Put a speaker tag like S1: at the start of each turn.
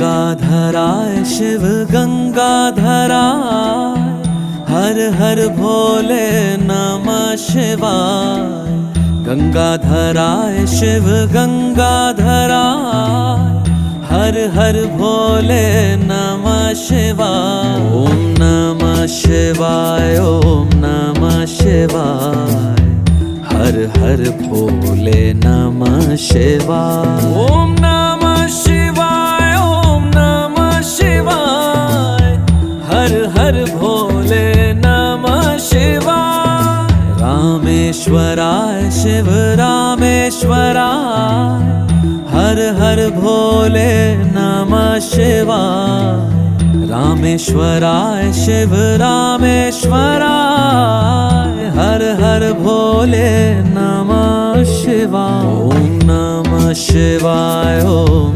S1: गंगाधराय शिव गंगाधराय, हर हर भोले नमः शिवाय। गंगाधराय शिव गंगाधराय, हर हर भोले नमः शिवाय। ओम नमः शिवाय, ओम नमः शिवाय, हर हर भोले नमः शिवाय। ओम नमः शिवाय, ओम नमः शिवाय, हर हर भोले नमः शिवाय। रामेश्वराय शिव रामेश्वराय, हर हर भोले नमः शिवाय। रामेश्वराय शिव रामेश्वराय, हर हर भोले नमः शिवाय। ओम नमः शिवाय, ओम